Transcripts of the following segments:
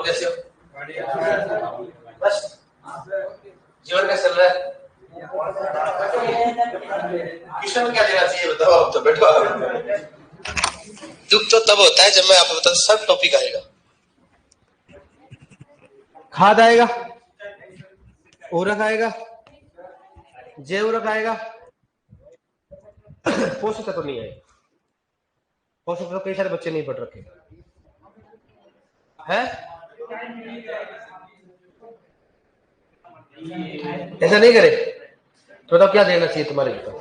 कैसे हो? बस जीवन कैसे चल रहा है? कृष्ण में क्या देना चाहिए बताओ? आप तो बैठो। दुख तो तब होता है जब मैं आपको बताऊं सब टॉपिक आएगा। खाद आएगा, उर्वरक आएगा, जैव उर्वरक आएगा, पोषक तत्व नहीं आएगा। पोषक तत्व कई सारे बच्चे नहीं पढ़ रखे हैं। ऐसा नहीं करे तो बताओ क्या देना चाहिए तुम्हारे ऊपर?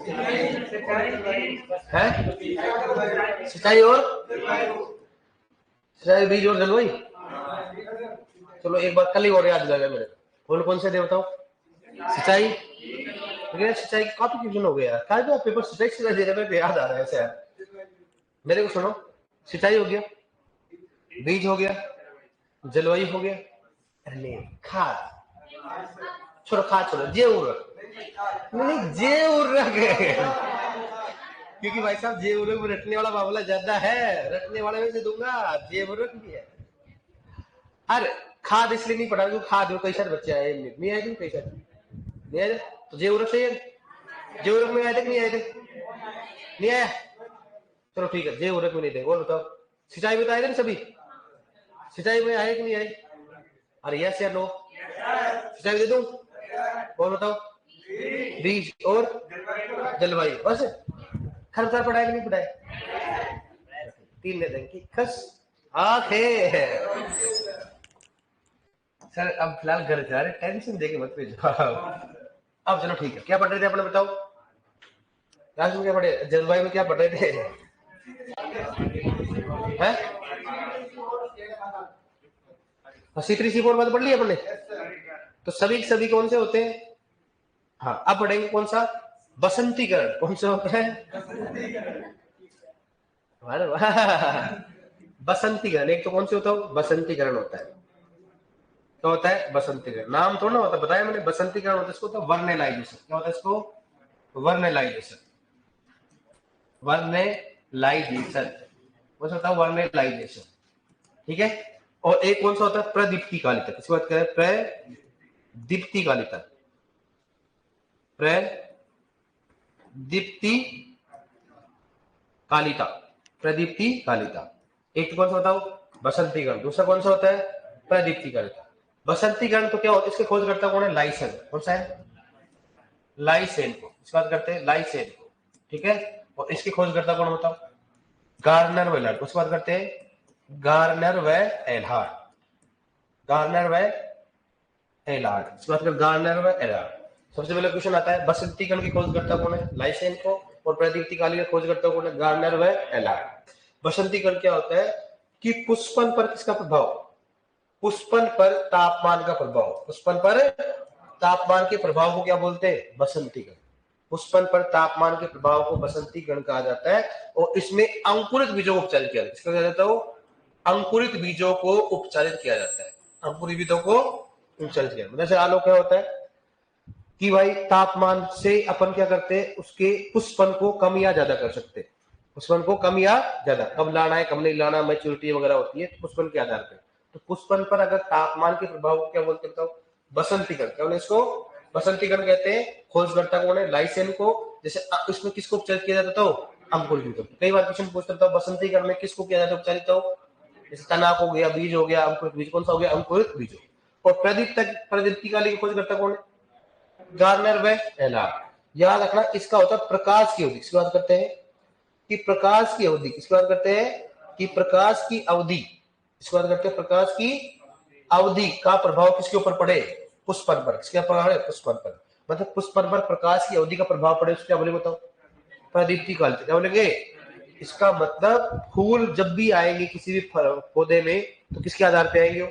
सिंचाई और सिंचाई, बीज और जलवायु। चलो एक बार कल ही और याद दिलाया मेरे। कौन कौन से दे बताओ? सिंचाई, सिंचाई काफी क्वेश्चन हो गया। क्या पेपर सिंचाई दे रहे याद आ रहा है ऐसे। मेरे को सुनो, सिंचाई हो गया, बीज हो गया, जलवायु हो गया, खाद छोड़ो, खाद छोड़ो, जैव उर्वरक। नहीं, जैव उर्वरक है क्योंकि भाई साहब जैव उर्वरक में रटने वाला मामला ज्यादा है, रटने वाले में से दूंगा, जैव उर्वरक भी है। अरे खाद इसलिए नहीं पढ़ा क्योंकि खाद में कई सारे बच्चे आए नहीं आए थे, कई सारे नहीं आए थे, तो जैव उर्वरक सही है। जैव उर्वरक में आए थे नहीं आए थे? नहीं आया, चलो ठीक है, जैव उर्वरक में नहीं थे। और बताओ सिंचाई में तो आए थे सभी? सिंचाई में आए कि नहीं आए? अरे यस या नो? सिंचाई दे दूं? और बताओ बीज और जलवायु, बस खर्चा पढ़ाए कि नहीं पढ़ाए? 3 दे देंगे खस आखे। सर अब फिलहाल घर जा रहे, टेंशन देके मत भेजो। अब चलो ठीक है, क्या पढ़ रहे थे अपने बताओ? क्लास में क्या पढ़े? जलवायु में क्या पढ़ रहे थे? हैं? C3 C4 बात पढ़ ली अपने? तो सभी कौन से होते हैं? हाँ, अब पढ़ेंगे कौन सा? बसंतीकरण। कौन सा होता है? बसंतीकरण। एक तो कौन से होता है? बसंतीकरण होता है। क्या होता है? बसंतीकरण। नाम थोड़ा ना होता, बताया मैंने। बसंतीकरण होता है इसको, तो वर्नेलाइजेशन। क्या होता है इसको? वर्नेलाइजेशन। वर्नेलाइजेशन कौन सा होता है? वर्नेलाइजेशन, ठीक है। और एक कौन सा होता है? प्रदीप्तिकालिता। किसकी बात करें? प्रदीप्तिकालिता। प्रदीप्तिकालिता, प्रदीप्तिकालिता। एक तो कौन सा बताओ? बसंतीकरण। दूसरा कौन सा होता है? प्रदीप्तिकालिता। बसंतीकरण तो क्या होता है? इसके खोजकर्ता कौन है? लाइसेन। कौन सा है? लाइसेन को। इसकी बात करते हैं लाइसेन को, ठीक है। और इसके खोजकर्ता कौन बताओ? गार्नर व एल्हार्ट। उसकी बात करते हैं गार्नर व एल्हार्ट। गार्नर व एल्हार्ट। इसकी बात करते गार्नर व एल्हार्ट। सबसे पहले क्वेश्चन आता है बसंतीकरण की खोजकर्ता कौन है? लाइसेन को। और प्रदीप्तिकालिता खोजकर्ता कौन है? गार्नर व एल्हार्ट। बसंतीकरण क्या होता है कि पुष्पन पर किसका प्रभाव? पुष्पन पर तापमान का प्रभाव। पुष्पन पर तापमान के प्रभाव को क्या बोलते हैं? बसंतीकरण। पुष्पन पर तापमान के प्रभाव को बसंतीकरण कहा जाता है। और इसमें अंकुरित बीजों को उपचारित किया जाता है। इसका क्या जाता है? अंकुरित बीजों को उपचारित किया जाता है। अंकुरित बीजों को उपचारित किया जाता है। जैसे आलो क्या होता है कि भाई तापमान से अपन क्या करते हैं? उसके पुष्पन को कम या ज्यादा कर सकते हैं। पुष्पन को कम या ज्यादा, कब लाना है कब नहीं लाना, मैच्योरिटी वगैरह होती है पुष्पन के आधार पर। तो पुष्पन पर अगर तापमान के प्रभाव को क्या बोलते हैं? बसंतीकरण। क्या बोले इसको? बसंतीकरण कहते हैं। खोजकर्ता कौन है? लाइसेन को। जैसे इसमें किसको उपचारित किया जाता? अंकुरित बीजों। कई बार क्वेश्चन पूछता था बसंतीकरण में किसको किया जाता है उपचारित? जैसे तनाक हो गया, बीज हो गया, अंकुरित बीज। कौन सा हो गया? अंकुरित बीज। और प्रदीप्तिकालिता खोजकर्ता कौन है? गार्नर व एल्हार्ट। याद रखना, इसका होता है प्रकाश की अवधि। इसकी बात करते हैं कि प्रकाश की अवधि। इसकी बात करते हैं कि प्रकाश की अवधि। इसकी बात करते हैं प्रकाश की अवधि का प्रभाव किसके ऊपर पड़े? पुष्पन पर। किसके प्रभाव है? पुष्पन पर। मतलब पुष्पन पर प्रकाश की अवधि का प्रभाव पड़े, उसको क्या बोले बताओ? प्रदीप्तिकालिता। क्या बोलेंगे? इसका मतलब फूल जब भी आएंगे किसी भी पौधे में तो किसके आधार पे आएंगे?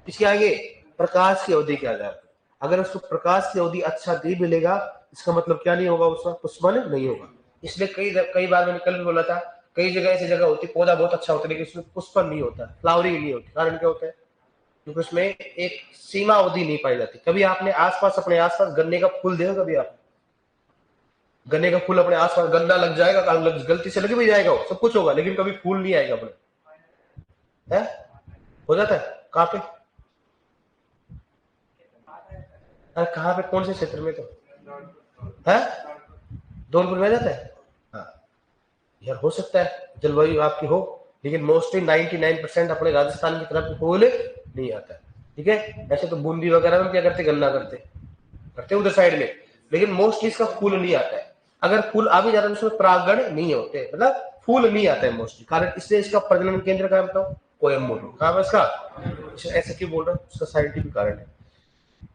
किसके आएंगे? प्रकाश की अवधि के आधार पर। अगर उसको प्रकाश की अवधि अच्छा नहीं मिलेगा, इसका मतलब क्या नहीं होगा? उसका पुष्पन नहीं होगा। इसलिए कई बार मैंने कल भी बोला था, कई जगह ऐसी जगह होती है पौधा बहुत अच्छा होता है लेकिन उसमें पुष्पन नहीं होता, फ्लावरिंग नहीं होती। कारण क्या होता है? क्योंकि उसमें एक सीमा अवधि नहीं पाई जाती। कभी आपने आसपास, अपने आसपास गन्ने का फूल देखा? कभी आप गन्ने का फूल अपने आसपास, गन्ना लग जाएगा, गलती से लग भी जाएगा, सब कुछ होगा, लेकिन कभी फूल नहीं आएगा अपने। है? हो जाता है कहाँ पे? अरे कहाँ पे, कौन से क्षेत्र में? तो है धौलपुर में जाता है। हाँ यार हो सकता है जलवायु आपकी हो, लेकिन मोस्टली 99% अपने राजस्थान की तरफ फूल नहीं आता है। ठीक है, ऐसे तो बूंदी वगैरह में क्या करते, गन्ना करते उधर साइड में, लेकिन मोस्टली इसका फूल नहीं आता है। अगर फूल आ भी जाता है तो उसमें परागण नहीं होते, मतलब फूल नहीं आता है मोस्टली। कारण इसलिए इसका प्रजनन केंद्र कहाँ बताओ? कोयम्बटूर। कहाँ है इसका? ऐसे क्यों बोल रहा हूँ, उसका साइंटिफिक कारण है।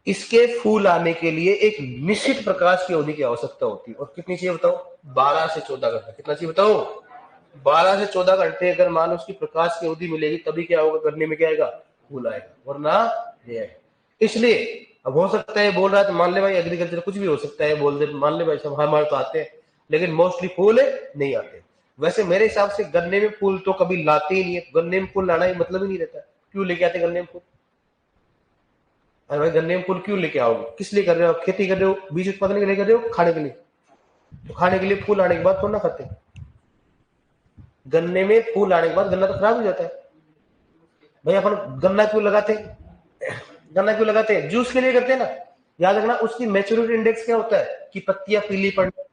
इसके फूल आने के लिए एक निश्चित प्रकाश की अवधि की आवश्यकता होती है, और कितनी चाहिए बताओ? 12 से 14 घंटे। कितना चाहिए बताओ? 12 से 14 घंटे अगर मान लो उसकी प्रकाश की अवधि मिलेगी, तभी क्या होगा, गन्ने में क्या आएगा? फूल आएगा, वरना नहीं आएगा। इसलिए अब हो सकता है बोल रहा है तो मान ले भाई, एग्रीकल्चर कुछ भी हो सकता है, बोल दे मान ले भाई सब हमारे तो आते हैं, लेकिन मोस्टली फूल नहीं आते। वैसे मेरे हिसाब से गन्ने में फूल तो कभी लाते ही नहीं है, गन्ने में फूल लाना ही मतलब ही नहीं रहता। क्यों लेके आते गन्ने में फूल? अरे भाई गन्ने में फूल क्यों लेके आओगे, किस लिए कर रहे हो? खेती कर रहे हो, बीज उत्पादन के लिए कर रहे हो, खाने के लिए? तो खाने के लिए फूल आने के बाद थोड़ा ना खाते। गन्ने में फूल आने के बाद गन्ना तो खराब हो जाता है। भाई अपन गन्ना क्यों लगाते? गन्ना क्यों लगाते हैं? जूस के लिए करते हैं ना। याद रखना उसकी मैच्योरिटी इंडेक्स क्या होता है कि पत्तियां पीली पड़ना,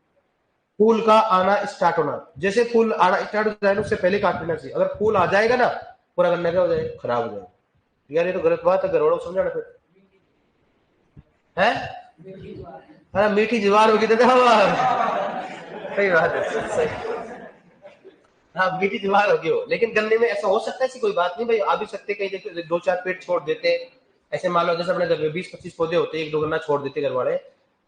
फूल का आना स्टार्ट होना। जैसे फूल आना स्टार्ट हो जाएगा उससे पहले काट लेना चाहिए। अगर फूल आ जाएगा ना, पूरा गन्ना क्या हो जाएगा? खराब हो जाएगा। यार ये तो गलत बात है, गड़बड़ समझाना फिर है। हाँ मीठी ज्वार होगी दादा। सही बात है, सही। हाँ मीठी ज्वार होगी वो, लेकिन गन्ने में ऐसा हो सकता है, ऐसी कोई बात नहीं भाई, आ भी सकते कहीं देखो 2-4 पेड़ छोड़ देते। ऐसे मान लो जैसे अपने घर में 20-25 पौधे होते हैं, 1-2 गन्ना छोड़ देते घर वाले,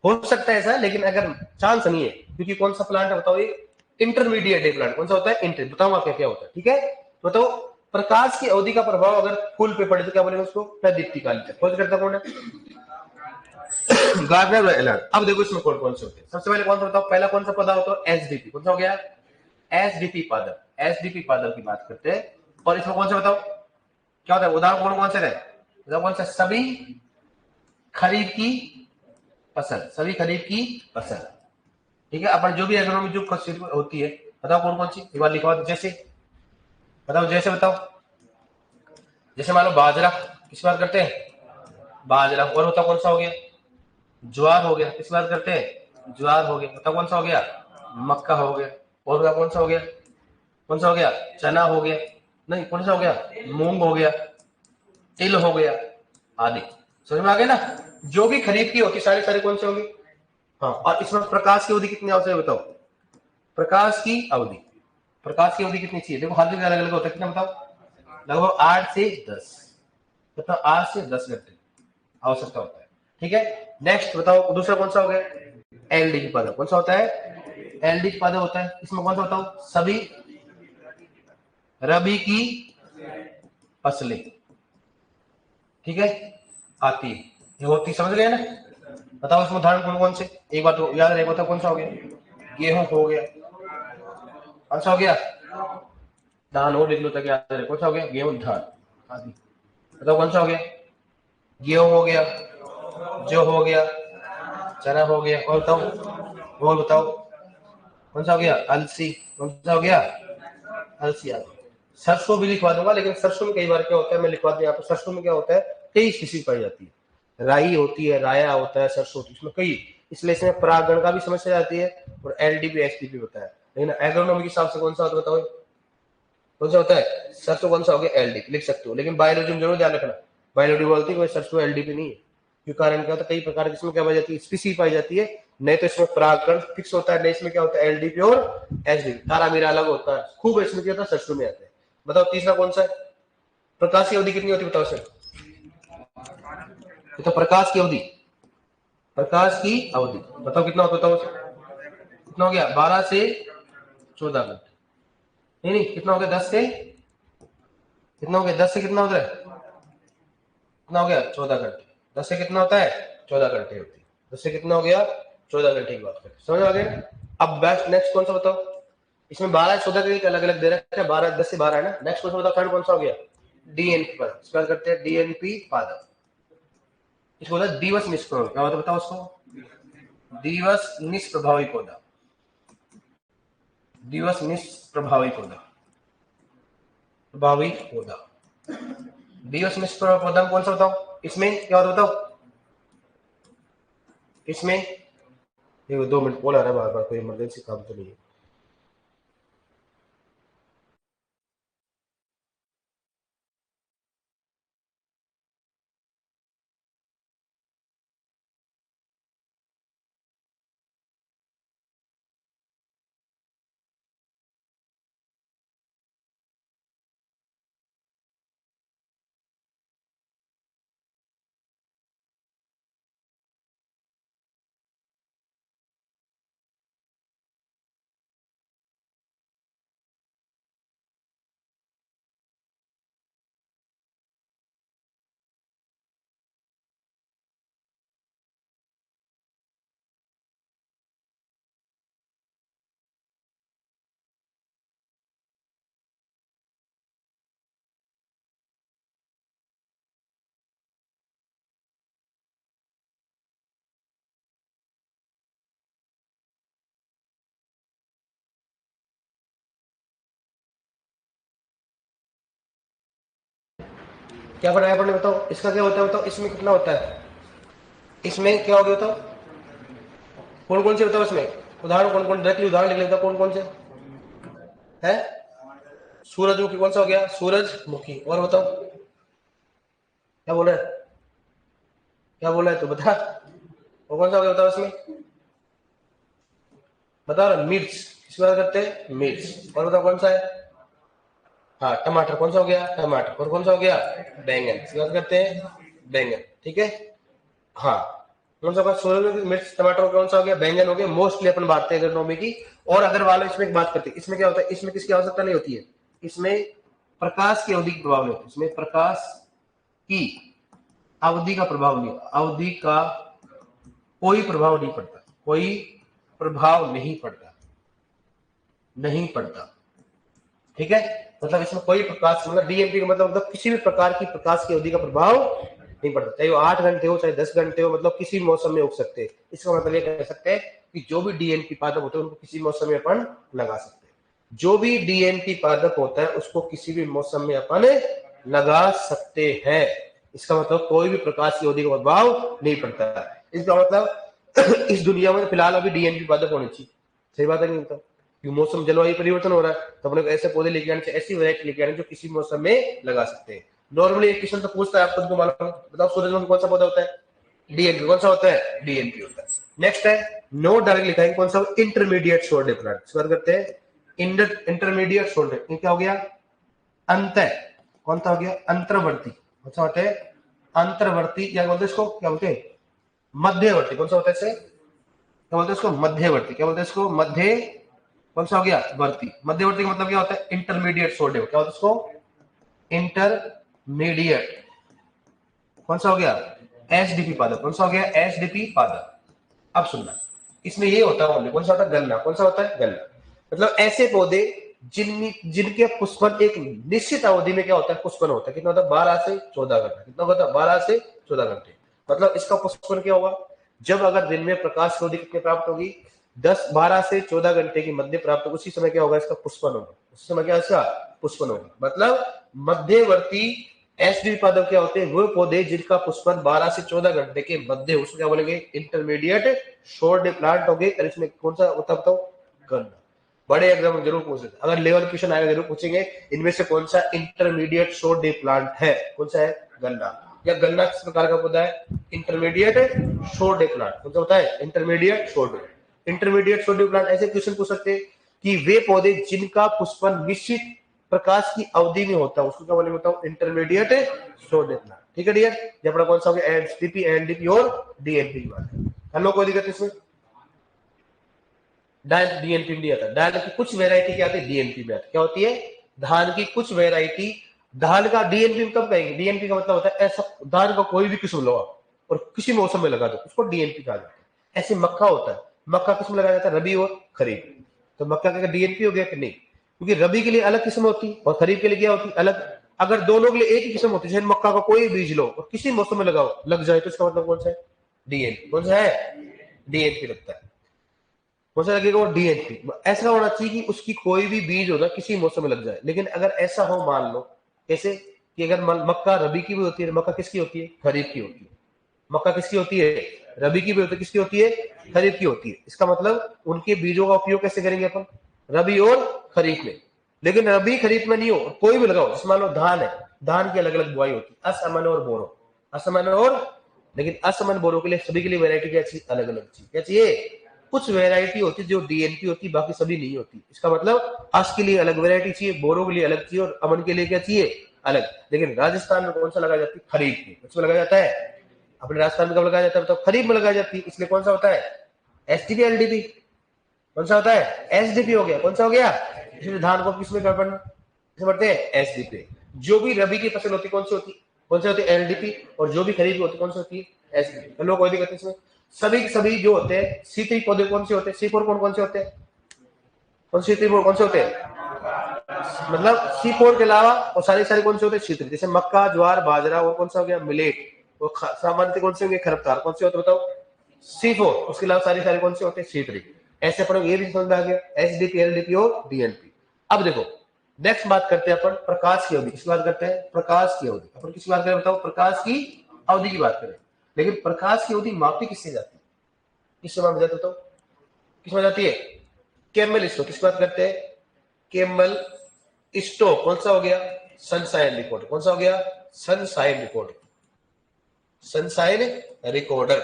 हो सकता है ऐसा, लेकिन अगर चांस नहीं है। क्योंकि कौन सा प्लांट है बताओ? ये इंटरमीडिएट है प्लांट। कौन सा होता है? इंटर। बताओ क्या क्या होता है? ठीक है बताओ। प्रकाश की अवधि का प्रभाव अगर फूल पे पड़े तो क्या बोलेंगे उसको? प्रदीप्ति कालिका। खोज करता कौन है? Gardener alert. अब देखो इसमें कौन कौन से होते हैं। सबसे पहले कौन सा बताओ? पहला कौन सा पौधा होता है? एसडीपी। कौन सा हो गया? एसडीपी पादप। एसडीपी पादप की बात करते हैं। और इसमें कौन सा बताओ क्या होता है? उदाहरण कौन कौन से रहे? उदाहरण कौन सा? सभी खरीफ की फसल। सभी खरीफ की फसल। ठीक है, अपन जो भी एग्रोनॉमी जो होती है, बताओ कौन कौन सी? एक बार लिखवा दो। जैसे बताओ, जैसे बताओ। जैसे मान लो बाजरा, किस बात करते हैं? बाजरा। और बताओ कौन सा हो गया? ज्वार हो गया। किस बात करते हैं? ज्वार हो गया। बताओ कौन सा हो गया? मक्का हो गया। और बताओ कौन सा हो गया? कौन सा हो गया? चना हो गया। नहीं, कौन सा हो गया? मूंग हो गया, तिल हो गया, आदि। समझ में आ गया ना? जो भी खरीफ की होती सारी सारी कौन सी होगी? हाँ। और इसमें प्रकाश की अवधि कितनी आवश्यक है बताओ? प्रकाश की अवधि, प्रकाश की अवधि कितनी चाहिए? देखो हर जगह अलग अलग होता है। कितना बताओ? लगभग 8 से 10। कितना? 8 से 10 घंटे आवश्यकता होता है। ठीक है, नेक्स्ट बताओ दूसरा कौन सा हो गया? एलडी की पदक। कौन सा होता है? एलडी की पदक होता है। इसमें कौन सा बताओ? सभी रबी की फसलें। ठीक है, आती है, ये होती, समझ गए ना? बताओ इसमें उदाहरण कौन कौन से? एक बात तो याद रहेगा, बताओ कौन सा हो गया? गेहूं हो गया। कौन सा हो गया? धान। और लिख लो ताकि याद रहे। कौन सा हो गया? गेहूं, धान आदि। बताओ कौन सा हो गया? गेहूं हो गया, जो हो गया, चना हो गया। और बताओ, और बताओ कौन सा हो गया? अलसी। कौन सा हो गया? अलसी आदि। सरसों भी लिखवा दूंगा, लेकिन सरसों में कई बार क्या होता है, मैं लिखवा दूं यहाँ पर। सरसों में क्या होता है? कई स्पीशीज पाई जाती है। राई होती है, राया होता है, सरसों होती है, इसमें कई। इसलिए इसमें परागण का भी समस्या आती है, और एलडीपी एसडीपी होता है। लेकिन एग्रोनॉमी के हिसाब से कौन सा होता है बताओ? कौन सा होता है? सरसों। कौन सा हो गया? एलडीपी। लिख सकते हो, लेकिन बायोलॉजी में जरूर ध्यान रखना। बायोलॉजी बोलती है सरसों एलडीपी नहीं है। क्यों? कारण क्या होता है? कई प्रकार की इसमें क्या पाई जाती है? स्पीसी पाई जाती है। नहीं तो इसमें परागण फिक्स होता है, नहीं इसमें क्या होता है? एलडीपी और एसडीपी। तारा मीरा अलग होता है, खूब इसमें क्या होता है? सरसों में आता है। बताओ तीसरा कौन सा है? प्रकाश की अवधि कितनी होती है बताओ सर? तो प्रकाश की अवधि, प्रकाश की अवधि बताओ कितना होता है? कितना हो गया? 12 से 14 घंटे। नहीं नहीं, कितना हो गया? 10 से कितना हो गया? 10 से कितना होता है? कितना हो गया? 14 घंटे। 10 से कितना होता है? 14 घंटे होती है। 10 से कितना हो गया? 14 घंटे की बात करते, समझ आ गया? अब बेस्ट नेक्स्ट कौन सा बताओ? इसमें 12-14 के अलग अलग दे रखा है, 12 10 से 12 है ना। नेक्स्ट कौन सा बताओ? थर्ड कौन सा हो गया? डीएनपी पादप। इसका करते हैं डीएनपी पादप। इसको बोलते हैं दिवस निष्प्रभावी। क्या मतलब बताओ उसको? दिवस निष्प्रभावी पौधा। दिवस निष्प्रभावी पौधा, प्रभावी पौधा, बी और मिश्र पौधा कौन सा बताओ, इसमें क्या होता बताओ, इसमें ये 2 मिनट कॉल आ रहा है बार बार, कोई इमरजेंसी काम तो नहीं है। क्या पढ़ाया आपने बताओ, इसका क्या होता है बताओ, इसमें कितना होता है, इसमें क्या हो गया बताओ, कौन कौन से बताओ इसमें, उदाहरण कौन कौन, डायरेक्टली उदाहरण लिख लेता, कौन कौन से है, सूरजमुखी कौन सा हो गया, सूरजमुखी, और बताओ क्या बोल रहा है, क्या बोल रहा है तो बता, वो कौन सा हो गया बताओ इसमें, बता रहा, मिर्च, किसकी बात करते हैं, मिर्च, और बताओ कौन सा है, हाँ टमाटर, कौन सा हो गया टमाटर, और कौन सा हो गया बैंगन, किसकी बात करते हैं, बैंगन, ठीक है, हाँ कौन सा, सूरजमुखी, मिर्च, टमाटर, कौन सा हो गया, बैंगन हो गया, मोस्टली अपन बात हैं एग्रोनॉमी की। और अगर वाले इसमें एक बात करते हैं, इसमें क्या होता है, इसमें किसकी आवश्यकता नहीं होती है, इसमें प्रकाश की अवधि की प्रभाव नहीं होता, इसमें प्रकाश की अवधि का प्रभाव नहीं, अवधि का कोई प्रभाव नहीं पड़ता, कोई प्रभाव नहीं पड़ता, नहीं पड़ता, ठीक है, मतलब इसमें कोई प्रकाश, मतलब डीएनपी का मतलब किसी भी प्रकार की प्रकाश की अवधि का प्रभाव नहीं पड़ता, चाहे वो 8 घंटे हो चाहे 10 घंटे हो, मतलब किसी भी मौसम में उग सकते हैं। इसका मतलब ये कह सकते हैं कि जो भी डीएनपी पादप होते हैं उनको किसी मौसम में अपन लगा सकते हैं, जो भी डीएनपी पादप होता है उसको किसी भी मौसम में अपन लगा सकते हैं, इसका मतलब कोई भी प्रकाश की अवधि का प्रभाव नहीं पड़ता। इसका मतलब इस दुनिया में फिलहाल अभी डीएनपी पादप होने चाहिए, सही बात है नहीं होता, क्योंकि मौसम जलवायु परिवर्तन हो रहा है, तो अपने को ऐसे पौधे लेके आने चाहिए, ऐसी वैरायटी लेके आने जो किसी मौसम में लगा सकते हैं। नॉर्मली एक क्वेश्चन तो पूछता है, आप खुद को मालूम है, बताओ सूरजमुखी कौन सा पौधा होता है, डीएनपी, कौन सा होता है, डीएनपी होता है। नेक्स्ट है नो डायरेक्ट लिखा है, कौन सा, इंटरमीडिएट शोर डे प्लांट, इस बात करते हैं इंटरमीडिएट शोर डे, क्या हो गया, अंत, कौन सा हो गया, अंतर्वर्ती, कौन सा होता है, अंतर्वर्ती, क्या बोलते हैं इसको, क्या बोलते हैं, मध्यवर्ती, कौन सा होता है इसे, क्या बोलते हैं इसको, मध्यवर्ती, क्या बोलते हैं इसको, मध्य, कौन सा हो गया, वर्ती, मध्यवर्ती का मतलब क्या होता है, इंटरमीडिएट शोर डे, क्या होता है इसको, इंटरमीडिएट, कौन सा हो गया, एसडीपी पादप, कौन सा हो गया, एसडीपी पादप। अब सुनना, इसमें ये होता है, कौन सा होता है, गन्ना, कौन सा होता है, गन्ना, मतलब ऐसे पौधे जिनके पुष्पन एक निश्चित अवधि में क्या होता है, पुष्पन होता है, कितना होता है, 12 से 14 घंटे, कितना होता है, 12 से 14 घंटे, मतलब इसका पुष्पन क्या होगा, जब अगर दिन में प्रकाश की अवधि कितनी प्राप्त होगी, 12 से 14 घंटे की मध्य प्राप्त होगी, उसी समय क्या होगा, इसका पुष्पन होगा, उस समय क्या इसका पुष्पन होगा, मतलब मध्यवर्ती एसडी पादप क्या होते हैं, वो पौधे जिनका पुष्पन 12 से 14 घंटे के मध्य, उसको क्या बोलेंगे, इंटरमीडिएट शोर डे प्लांट हो गए। और इसमें कौन सा होता बताओ, गन्ना, बड़े एग्जाम में जरूर पूछते, अगर लेवल क्वेश्चन आएगा जरूर पूछेंगे, इनमें से कौन सा इंटरमीडिएट शोर डे प्लांट है, कौन सा है, गन्ना, या गन्ना किस प्रकार का पौधा है, इंटरमीडिएट शोर डे प्लांट, कौन सा होता है, इंटरमीडिएट शोर डे, इंटरमीडिएट शोर डे प्लांट। ऐसे क्वेश्चन पूछ सकते हैं कि वे पौधे जिनका पुष्पन निश्चित प्रकाश की अवधि में होता है उसको क्या बोलेंगे बताओ, इंटरमीडिएट शोर डे प्लांट, ठीक है डियर, ये अपना कौन सा हो गया, एसडीपी, एनडीपी और डीएनपी की बात है। हेलो, कोई दिक्कत इसमें, डायन डीएनपी में नहीं आता, धान की कुछ वेरायटी क्या आती है, डीएनपी में आती है, क्या होती है, धान की कुछ वेरायटी, धान का डीएनपी में कब कहेंगे, डीएनपी का मतलब होता है ऐसा धान का कोई भी किस्म लो और किसी मौसम में लगा दो, उसको डीएनपी कहा जाता है। ऐसे मक्का होता है, मक्का किस्म लगाया जाता है, रबी और खरीफ, तो मक्का का डीएनपी हो गया कि नहीं, क्योंकि रबी के लिए अलग किस्म होती और खरीफ के लिए क्या होती अलग, अगर दोनों के लिए एक ही किस्म होती है, मक्का का कोई बीज लो और किसी मौसम में लगाओ लग जाए, तो इसका मतलब कौन सा है, डीएनपी, कौन सा है, डीएनपी लगता है, कौन सा लगेगा, वो डीएनपी। ऐसा होना चाहिए कि उसकी कोई भी बीज होगा किसी मौसम में लग जाए, लेकिन अगर ऐसा हो मान लो कैसे कि अगर मक्का रबी की भी होती है, मक्का किसकी होती है? खरीफ की होती है। मक्का किसकी होती है? रबी की भी होती है। किसकी होती है? खरीफ की होती है। इसका मतलब उनके बीजों का उपयोग कैसे करेंगे अपन? रबी और खरीफ में। लेकिन रबी खरीफ में नहीं हो, कोई भी लगाओ। जैसे मान लो धान है, धान की अलग अलग बुआई होती है, असमन और बोरो, असमन और, लेकिन असमन बोरो के लिए सभी के लिए वैरायटी क्या चाहिए? अलग अलग चाहिए। क्या चाहिए? कुछ वैरायटी होती है जो डीएनपी होती है, बाकी सभी नहीं होती। इसका मतलब अस के लिए अलग वैरायटी चाहिए, बोरो के लिए अलग चाहिए, और अमन के लिए क्या चाहिए? अलग। लेकिन राजस्थान में कौन सा लगाया जाती है? खरीफ में। किसमें लगाया जाता है? अपने राजस्थान में कब लगाया जाता है? तो खरीफ में लगाई जाती है। इसलिए कौन सा होता है? STP LDP. कौन सा होता है? एसडीपी हो गया। कौन सा हो गया? इसलिए धान को किसमें क्या पढ़ना? पढ़ते हैं एसडीपी। जो भी रबी की फसल होती है कौन सी होती है? कौन सी होती है? एलडीपी। और जो भी खरीफ की होती है कौन सी होती है? एसडीपी। लोग कोई दिक्कत इसमें? सभी सभी जो होते हैं C3 पौधे कौन से होते हैं? C4 कौन से होते हैं? कौन से C3 कौन से होते हैं? मतलब C4 के अलावा और सारे सारे कौन से होते हैं? C3। जैसे मक्का, ज्वार, बाजरा, वो कौन सा हो गया? मिलेट। वो सामान्य कौन से होंगे? खरपतवार। कौन से होते हैं बताओ? C4। उसके अलावा सारे सारे कौन से होते हैं? C3। ऐसे अपन ये भी समझ में आ गया, एसडीपी, एलडीपी और डीएनपी। अब देखो नेक्स्ट बात करते हैं अपन प्रकाश की अवधि। किसकी बात करते हैं? प्रकाश की अवधि। अपन किसकी बात करें बताओ? प्रकाश की अवधि की बात करें। लेकिन प्रकाश की अवधि मापी किससे जाती है? किससे मापी जाती है? तो किसमें जाती है? Campbell Stokes. किसकी बात करते हैं? Campbell Stokes. कौन सा हो गया? Sunshine recorder. कौन सा हो गया? Sunshine recorder. सनसाइन रिकॉर्डर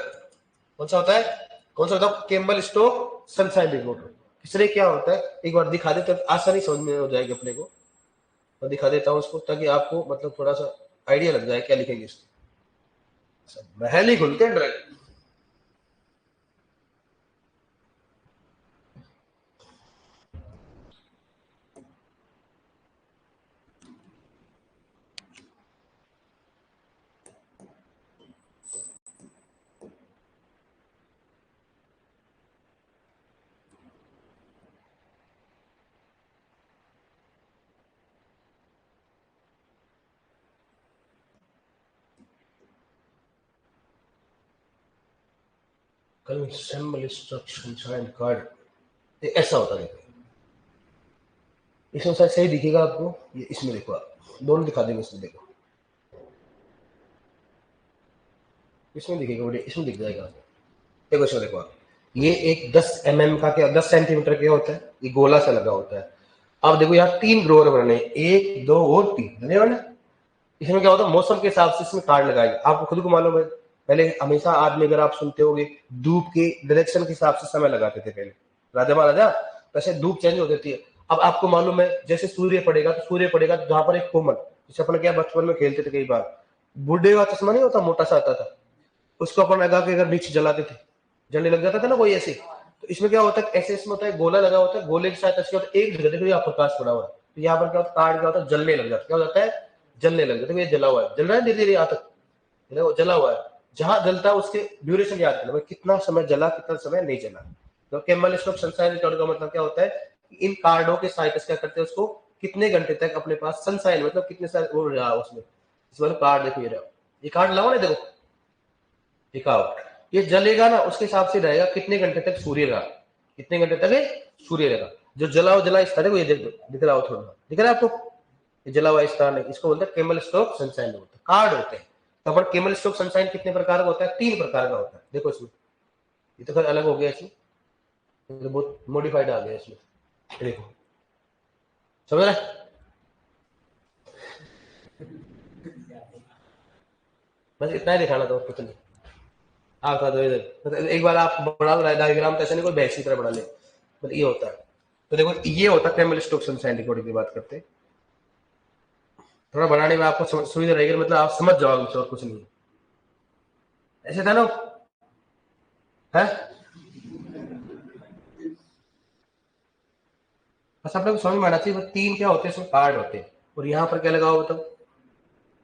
कौन सा होता है? कौन सा होता है? Campbell Stokes sunshine recorder. इसलिए क्या होता है, एक बार दिखा देते तो आसानी समझ में हो जाएगी अपने को। मैं दिखा देता हूँ उसको ताकि आपको मतलब थोड़ा सा आइडिया लग जाए क्या लिखेंगे इसको। महल ही खुलते हैं डायरेक्ट। कंसेम्बल इंस्ट्रक्शन कार्ड ऐसा होता है। इसमें शायद सही दिखेगा आपको, ये इसमें देखो, आप दोनों दिखा देंगे। इसमें देखो, इसमें दिखेगा, बड़े इसमें दिख जाएगा आपको। देखो इसमें देखो आप, ये एक 10 mm का, क्या 10 सेंटीमीटर क्या होता है? ये गोला सा लगा होता है। अब देखो यहाँ 3 ड्रोर बने, 1 2 और 3 बने। इसमें क्या होता है? मौसम के हिसाब से इसमें कार्ड लगाएंगे। आपको खुद को मालूम है, पहले हमेशा आदमी, अगर आप सुनते होंगे, धूप के डायरेक्शन के हिसाब से समय लगाते थे पहले राजा महाराजा। वैसे धूप चेंज हो जाती है। अब आपको मालूम है, जैसे सूर्य पड़ेगा तो सूर्य पड़ेगा जहां पर एक कोमल, जैसे अपन क्या बचपन में खेलते थे कई बार, बुढ़े का चश्मा नहीं होता, मोटा सा आता था, उसको अपन लगा के अगर नीचे जलाते थे, जलने लग जाता था ना कोई ऐसे। तो इसमें क्या होता है? ऐसे इसमें होता है, गोला लगा होता है, गोले के साथ ऐसे होता है, एक जगह देखो यहाँ प्रकाश पड़ा हुआ है, तो यहाँ पर क्या होता है? कार्ड क्या होता है? जलने लग जाता है। क्या हो जाता है? जलने लग जाता है। ये जला हुआ है, जल रहा है धीरे धीरे यहाँ तक, जला हुआ है। जहां जलता है उसके ड्यूरेशन याद करना, कितना समय जला, कितना समय नहीं जला। तो केमल स्टोक सनसाइन रिकॉर्ड का मतलब क्या होता है? इन कार्डों के साइंटिस्ट क्या करते हैं, उसको कितने घंटे तक अपने पास सनसाइन, मतलब कितने साल वो रहा उसमें। इस वाले कार्ड देखो, ये रहा, ये कार्ड लाओ ना, देखो दिखाओ, ये जलेगा ना, उसके हिसाब से रहेगा कितने घंटे तक सूर्य रहा, कितने घंटे तक सूर्य रहेगा। जो जला हुआ जला स्थान है वो ये दिख रहा हो, थोड़ा दिख रहा है आपको, ये जला हुआ स्थान है, इसको बोलते हैं केमल स्टोक सनसाइन होता है, कार्ड होते हैं। तो अपन केमल स्टोक सनसाइन कितने प्रकार का होता है? 3 प्रकार का होता है। देखो इसमें, ये तो खैर अलग हो गया, इसमें तो बहुत मॉडिफाइड आ गया इसमें। देखो, समझ रहे? बस इतना ही दिखाना था, और कुछ नहीं। आप था तो इधर मतलब एक बार आप बना रहा है डायग्राम, तो ऐसे नहीं कोई भैंस की तरह बना ले, मतलब ये होता है। तो देखो ये होता है केमल स्टोक सनसाइन रिकॉर्डिंग की बात करते हैं। थोड़ा बनाने में आपको सुविधा रहेगी, मतलब आप समझ जाओगे, और कुछ नहीं ऐसे था ना है। बस आप लोग समझ में आना चाहिए, 3 क्या होते हैं इसमें? कार्ड होते हैं। और यहाँ पर क्या लगा हुआ बताओ?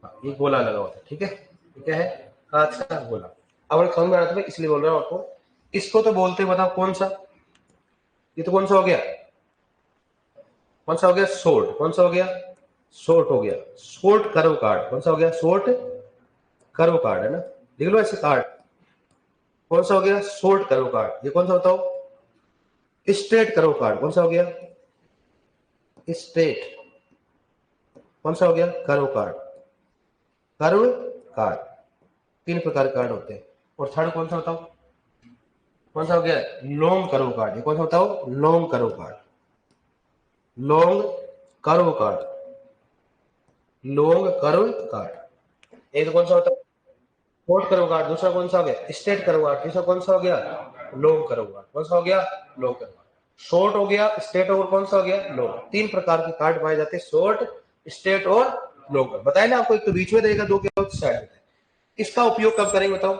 हाँ, ये गोला लगा होता है, ठीक है। ये क्या है? कांच का गोला। अब समझ में आ रहा था, इसलिए बोल रहा हूँ आपको। इसको तो बोलते हैं, बताओ कौन सा? ये तो कौन सा हो गया? कौन सा हो गया? सोर्ट। कौन सा हो गया? सोर्ट हो गया। Sort curve card. कौन सा हो गया? सोर्ट कर्व कार्ड है ना, देख लो ऐसे कार्ड। कौन सा हो गया? Sort curve card. ये कौन सा बताओ? Straight curve card. कौन सा हो गया? स्ट्रेट। कौन सा हो गया? Curve card. कर्व कार्ड, 3 प्रकार के कार्ड होते हैं। और थर्ड कौन सा बताओ, कौन सा हो गया, लॉन्ग कर्व कार्ड। ये कौन सा बताओ, long curve card, long curve card, long curve card. एक कौन सा होता है, शॉर्ट कर्व कार्ड। दूसरा कौन सा हो गया, स्ट्रेट कर्व कार्ड। तीसरा कौन सा हो गया, लॉन्ग कर्व कार्ड। कौन सा हो गया, लॉन्ग कर्व कार्ड। शॉर्ट हो गया, स्ट्रेट और कौन सा हो गया, लॉन्ग। 3 प्रकार के कार्ड पाए जाते हैं, शॉर्ट, स्ट्रेट और लॉन्ग। बताए ना आपको, एक तो बीच में रहेगा, दो क्या साइड में। इसका उपयोग कब करेंगे बताओ,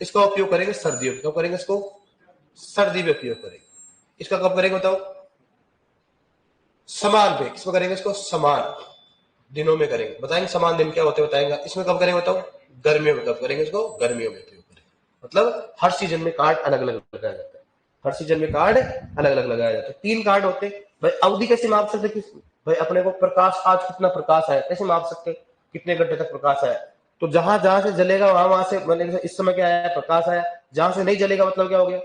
इसका उपयोग करेंगे सर्दियों में। कब करेंगे इसको, सर्दी में उपयोग करेंगे। इसका कब करेंगे बताओ, समान पे। किसमें करेंगे इसको, समान दिनों में करेंगे। बताएंगे समान दिन क्या होते हैं, बताएंगे। इसमें कब करेंगे बताओ, गर्मियों में। कब करेंगे इसको, गर्मियों में उपयोग करेंगे। मतलब हर सीजन में कार्ड अलग अलग लगाया जाता है, हर सीजन में कार्ड अलग अलग लगाया जाता है। 3 कार्ड होते हैं भाई। अवधि कैसे माप सकते भाई, अपने को प्रकाश, आज कितना प्रकाश आया, कैसे माप सकते, कितने घंटे तक प्रकाश आया। तो जहां जहां से जलेगा वहां से, मतलब इस समय क्या आया, प्रकाश आया। जहां से नहीं जलेगा मतलब क्या हो गया,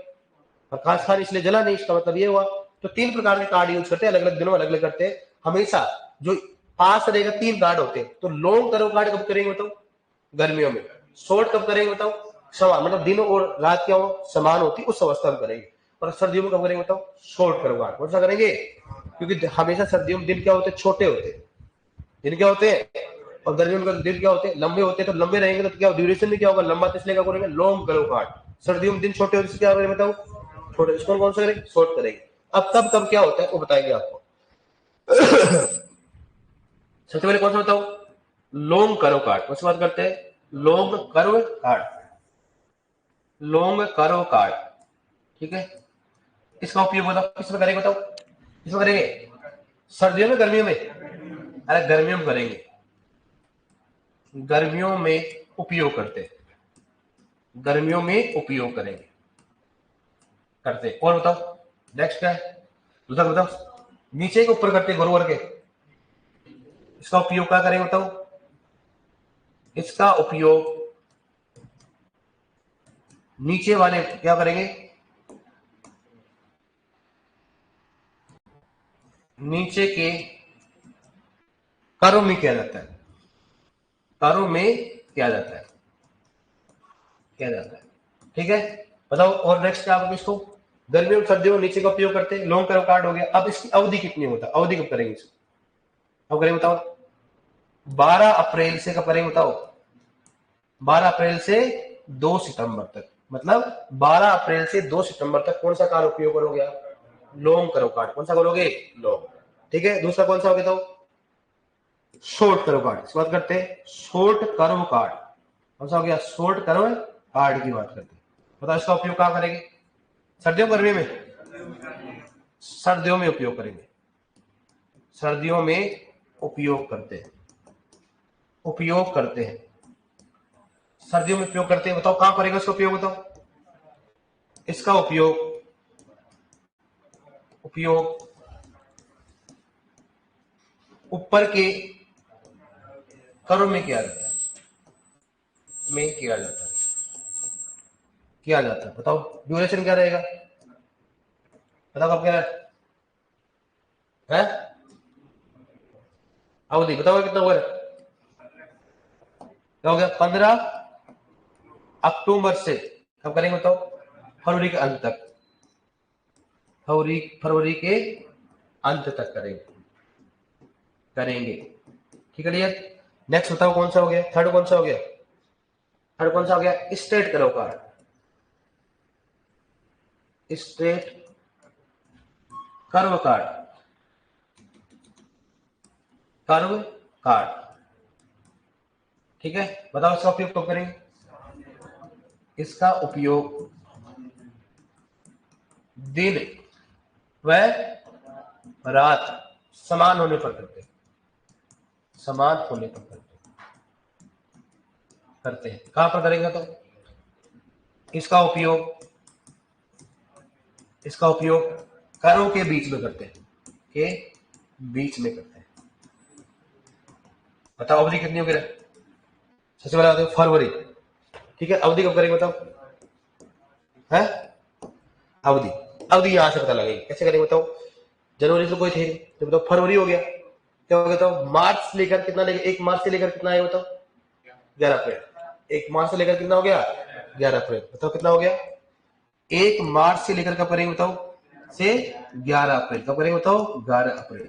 प्रकाश था इसलिए जला नहीं, इसका मतलब ये हुआ। तो 3 प्रकार के कार्ड यूज करते हैं, अलग अलग दिनों अलग अलग करते हैं। हमेशा जो पास रहेगा 3 कार्ड होते हैं। तो लॉन्ग कर्व कार्ड कब करेंगे बताओ, गर्मियों में। शॉर्ट कब करेंगे बताओ, समान, मतलब दिनों और रात क्या हो, समान होती उस अवस्था में करेंगे। और सर्दियों में कब करेंगे बताओ, शॉर्ट कर्व कार्ड। कौन सा करेंगे, क्योंकि हमेशा सर्दियों में दिन क्या होते हैं, छोटे होते हैं। दिन क्या होते हैं, और गर्मियों में दिन क्या होते हैं, लंबे होते हैं। तो लंबे रहेंगे तो क्या ड्यूरेशन में क्या होगा, लंबा। तो इसलिए क्या करेंगे, लॉन्ग कर्व कार्ड। सर्दियों में दिन छोटे होते, क्या करेंगे बताओ, छोटे। इसको कौन सा करेंगे, शॉर्ट करेंगे। अब तब कब क्या होता है वो बताएंगे आपको। सबसे पहले कौन सा बताओ, लॉन्ग कर्व कार्ड। कौन सी बात करते हैं, long curve card, long curve card. ठीक है, इसका उपयोग बताओ किसमें करेंगे बताओ, किसमें करेंगे, सर्दियों में, गर्मियों में। अरे गर्मियों में करेंगे, गर्मियों में उपयोग करते हैं, गर्मियों में उपयोग करेंगे, करते हैं। और बताओ नेक्स्ट क्या है, दूसरा बताओ, नीचे के ऊपर करते हैं, गुरु के। इसका उपयोग क्या करेंगे बताओ, इसका उपयोग नीचे वाले क्या करेंगे, नीचे के कर्व में किया जाता है, कर्व में किया जाता है, किया जाता है। ठीक है, बताओ। और नेक्स्ट क्या होगा, इसको गर्मियों और सर्दियों में नीचे का उपयोग करते हैं, लॉन्ग कर्व कार्ड हो गया। अब इसकी अवधि कितनी होता है, अवधि कब करेंगे इसको, कब करेंगे बताओ, 12 अप्रैल से। कब करेंगे बताओ, 12 अप्रैल से 2 सितंबर तक। मतलब 12 अप्रैल से 2 सितंबर तक कौन सा कार्ड उपयोग करोगे, लॉन्ग कर्व कार्ड। कौन सा करोगे, लॉन्ग। ठीक है, दूसरा कौन सा हो गया तो, शॉर्ट कर्व कार्ड। इस बात करते हैं, शॉर्ट कर्व कार्ड। कौन सा हो गया, शॉर्ट कर्व कार्ड की बात करते हैं। बताओ इसका उपयोग कहां करेंगे, सर्दियों गर्मी में, सर्दियों में उपयोग करेंगे, सर्दियों में उपयोग करते हैं, उपयोग करते हैं, सर्दियों में उपयोग करते हैं। बताओ कहां करेंगे इसका उपयोग, बताओ इसका उपयोग, उपयोग ऊपर के कर्व में किया जाता है, में किया जाता है, किया जाता है। बताओ ड्यूरेशन क्या रहेगा, बताओ कब क्या है, अवधि बताओ कितना हुआ, क्या हो गया, 15 अक्टूबर से कब करेंगे बताओ, फरवरी के अंत तक, फरवरी के अंत तक करेंगे, करेंगे। ठीक है क्लियर। नेक्स्ट बताओ कौन सा हो गया, थर्ड कौन सा हो गया, थर्ड कौन सा हो गया, straight curve card, straight curve card, curve card. ठीक है, बताओ इसका उपयोग कब करेंगे, इसका उपयोग दिन व रात समान होने पर करते हैं, समान होने पर करते हैं। कहां पर करेंगे तो, इसका उपयोग, इसका उपयोग कर्व के बीच में करते हैं, के बीच में करते हैं। बताओ अवधि कितनी होगी, सबसे पहले बताओ फरवरी। ठीक है, अवधि कब करेंगे बताओ, है अवधि, अवधि यहां से पता लगेगी। कैसे करेंगे बताओ, जनवरी से कोई थे नहीं तो बताओ फरवरी हो गया, क्या हो गया, तो मार्च से लेकर कितना लेकर, 1 मार्च से लेकर कितना है बताओ, 11 अप्रैल। 1 मार्च से लेकर कितना हो गया 11 अप्रैल। बताओ कितना हो गया 1 मार्च से लेकर कब करेंगे बताओ से 11 अप्रैल। कब करेंगे बताओ 11 अप्रैल।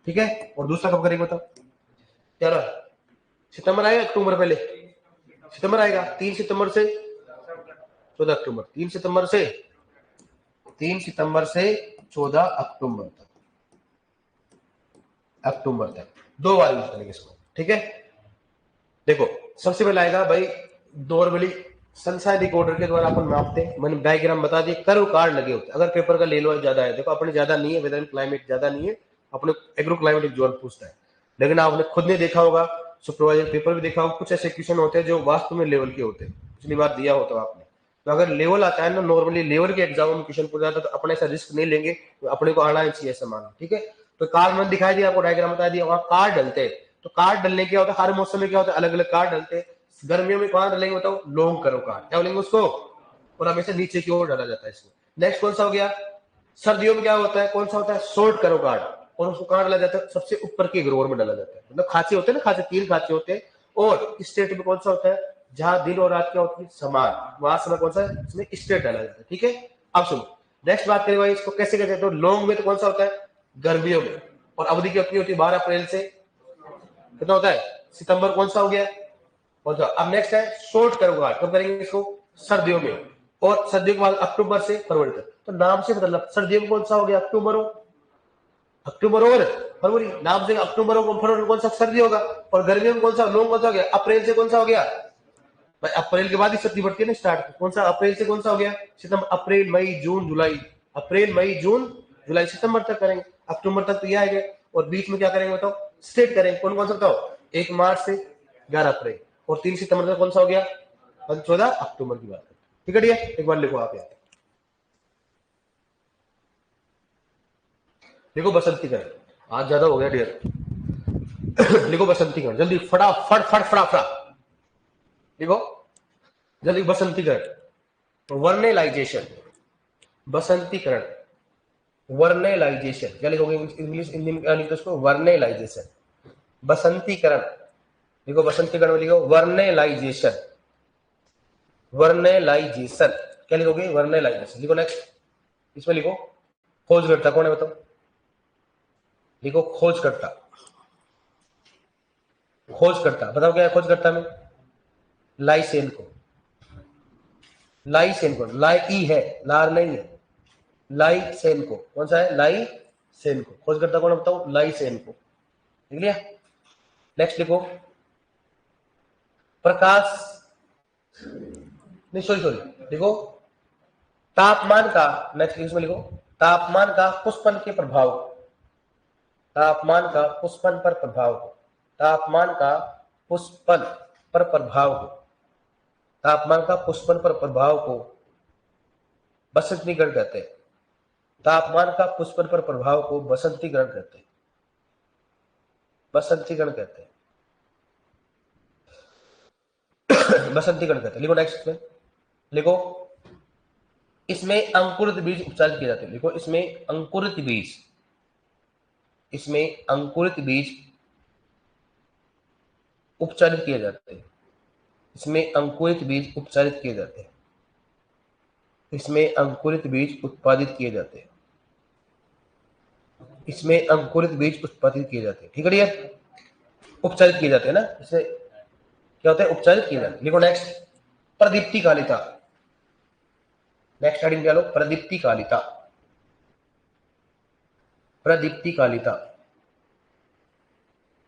ठीक है। और दूसरा कब करेंगे बताओ क्या रहा सितंबर आएगा अक्टूबर पहले सितंबर आएगा 3 सितंबर से 14 अक्टूबर 3 सितंबर से 14 अक्टूबर तक 2 बार यूज करेंगे इसको। ठीक है। देखो सबसे पहले आएगा भाई नॉर्मली सनसाइन रिकॉर्डर के द्वारा अपन मापते हैं। मैंने डायग्राम बता दिए कर्व कार्ड लगे होते हैं। अगर पेपर का ले लो ज्यादा है देखो अपने ज्यादा नहीं है वेदर एंड क्लाइमेट ज्यादा नहीं है अपने एग्रो क्लाइमेटिक जोन पूछता है। लेकिन आपने खुद ने देखा होगा सुपरवाइजर पेपर भी देखा होगा कुछ ऐसे क्वेश्चन होते हैं जो वास्तव में लेवल के होते हैं पिछली बार दिया होता है आपने। तो अगर लेवल आता है ना नॉर्मली लेवल के एग्जाम में क्वेश्चन पूछा जाता है तो अपने ऐसा रिस्क नहीं लेंगे तो अपने को आना चाहिए सामान। ठीक है। तो कार्ड मैंने दिखाई दिया आपको डायग्राम बता दिया वहां कार्ड डलते हैं। तो कार्ड डलने क्या होता है हर मौसम में क्या होता है अलग अलग कार्ड डलते हैं। गर्मियों में कहां डलेंगे बताओ लॉन्ग करो कार्ड क्या बोलेंगे उसको और हमेशा नीचे की ओर डाला जाता है इसमें। नेक्स्ट कौन सा हो गया सर्दियों में क्या होता है कौन सा होता है शॉर्ट करो कार्ड और उसको कहां डाला जाता है सबसे ऊपर के ग्रोवर में डाला जाता है। मतलब खांचे होते हैं ना खांचे 3 खांचे होते हैं। और स्टेट में कौन सा होता है जहां दिन और रात क्या होती है समान वहां समय कौन सा है इसमें स्टेट डाला जाता है। ठीक है। अब सुनो नेक्स्ट बात करें इसको कैसे कहते हैं तो लॉन्ग में तो कौन सा होता है गर्मियों में और अवधि कितनी होती है 12 अप्रैल से कितना होता है सितंबर कौन सा हो गया कौन सा। अब नेक्स्ट है शॉर्ट करूंगा कब करेंगे इसको सर्दियों में और सर्दियों के बाद अक्टूबर से फरवरी तक। तो नाम से मतलब सर्दियों में कौन सा हो गया अक्टूबर और फरवरी नाम से अक्टूबर और फरवरी कौन सा सर्दी होगा और गर्मियों में कौन सा लॉन्ग कौन सा हो गया अप्रैल से कौन सा हो गया भाई अप्रैल के बाद ही सर्दी बढ़ती है ना स्टार्ट कौन सा अप्रैल से कौन सा हो गया सितंबर अप्रैल मई जून जुलाई अप्रैल मई जून जुलाई सितंबर तक करेंगे। अक्टूबर तक तो यह आएगा और बीच में क्या करेंगे बताओ स्टेट करेंगे कौन कौन सा बताओ 1 मार्च से 11 अप्रैल और 3 सितंबर तक कौन सा हो गया 14 अक्टूबर की बात। ठीक है डियर एक बार लिखो आप यहाँ देखो बसंतीकरण आज ज्यादा हो गया डियर लिखो बसंतीकरण जल्दी फटाफट फट फटाफट लिखो जल्दी बसंतीकरण वर्नेलाइजेशन बसंतीकरण वर्नेलाइजेशन क्या लिखोगे इंग्लिश हिंदी में क्या लिखते उसको वर्नेलाइजेशन बसंतीकरण लिखो बसंतीकरण में लिखो वर्नेलाइजेशन वर्नेलाइजेशन क्या लिखोगे वर्नेलाइजेशन लिखो। नेक्स्ट इसमें लिखो खोजकर्ता कौन है बताओ लिखो खोजकर्ता खोजकर्ता बताओ क्या है खोजकर्ता में लाइसेन को लाई ई है लार नहीं है लाइसेन को कौन सा है लाइसेन को खोजकर्ता कौन है बताओ लाइसेन को लिख लिया। नेक्स्ट लिखो प्रकाश नहीं सॉरी लिखो तापमान का नेक्स्ट इसमें लिखो तापमान का पुष्पन के प्रभाव तापमान का पुष्पन पर प्रभाव हो तापमान का पुष्पन पर प्रभाव हो तापमान का पुष्पन पर प्रभाव को बसंतीकरण कहते हैं। तापमान का पुष्पन पर प्रभाव को बसंतीकरण कहते हैं बसंतीकरण कहते हैं बसंतीकरण कहते हैं। लिखो नेक्स्ट में लिखो इसमें अंकुरित बीज उपचारित किए जाते हैं। लिखो इसमें अंकुरित बीज उपचारित किए जाते हैं इसमें अंकुरित बीज उपचारित किए जाते हैं इसमें अंकुरित बीज उत्पादित किए जाते हैं इसमें अंकुरित बीज उत्पादित किए जाते हैं। ठीक है डियर उपचारित किए जाते हैं ना इससे क्या होता है उपचारित किए जाते हैं। लिखो नेक्स्ट प्रदीप्ति कालिता नेक्स्ट हेडिंग क्या लो प्रदीप्ति कालिता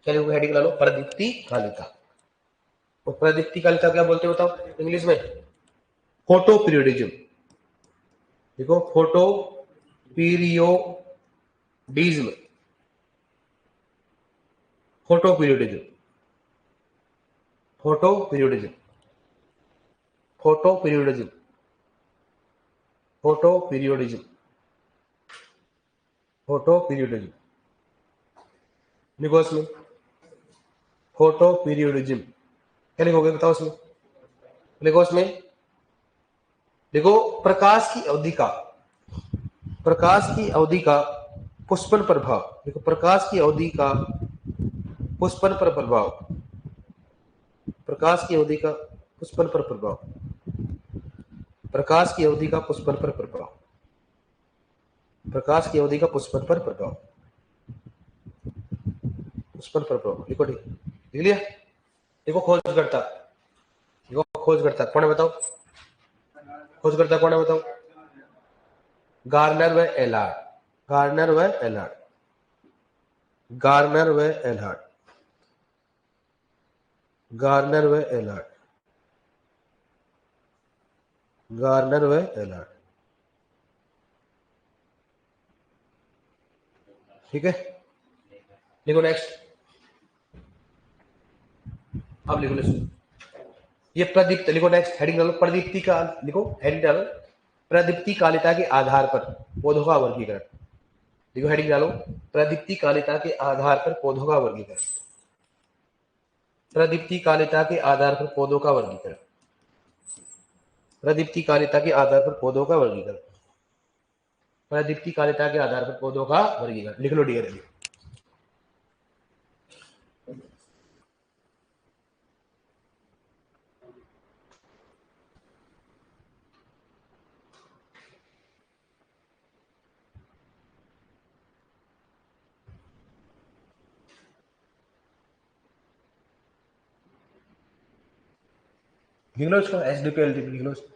क्या लिखो हेडिंग ला लो प्रदीप्ति कालिता। और प्रदीप्ति कालिता क्या बोलते हैं बताओ इंग्लिश में फोटो पीरियोडिज्म देखो photo periodism photo periodism photo periodism photo periodism photo periodism photo periodism लिखो इसमें फोटो पीरियोडिज्म क्या लिखोगे बताओ इसमें लिखो इसमें लिखो प्रकाश की अवधि का पुष्पन प्रभाव देखो प्रकाश की अवधि का पुष्पन पर प्रभाव प्रकाश की अवधि का पुष्पन पर प्रभाव, प्रकाश की अवधि का पुष्पन पर प्रभाव, प्रकाश की अवधि का पुष्पन पर प्रभाव, पुष्पन पर प्रभाव लिखो। लिख लिया। देखो खोजकर्ता, देखो खोजकर्ता कौन है बताओ, खोजकर्ता कौन है बताओ? गार्नर व एलार्ड, गार्नर व एलार्ड, गार्नर व एलार्ड, गार्नर व एलार्ड, गार्नर व एलार्ड। ठीक है, लिखो नेक्स्ट। अब लिखो लिखो ये प्रदीप्त, लिखो नेक्स्ट हेडिंग डालो, प्रदीप्ति का, लिखो हेडिंग डालो, प्रदीप्ति कालिता के आधार पर पौधों का वर्गीकरण। लिखो हेडिंग डालो, प्रदीप्ति कालिता के आधार पर पौधों का वर्गीकरण, प्रदीप्ति कालिता के आधार पर पौधों का वर्गीकरण, प्रदीप्ति कालिता के आधार पर पौधों का वर्गीकरण, प्रदीप्ति कालिता के आधार पर पौधों का वर्गीकरण। लिख लो डियर। लिख लो इसको, एसडीपी एलडीपी लिख लो इसको।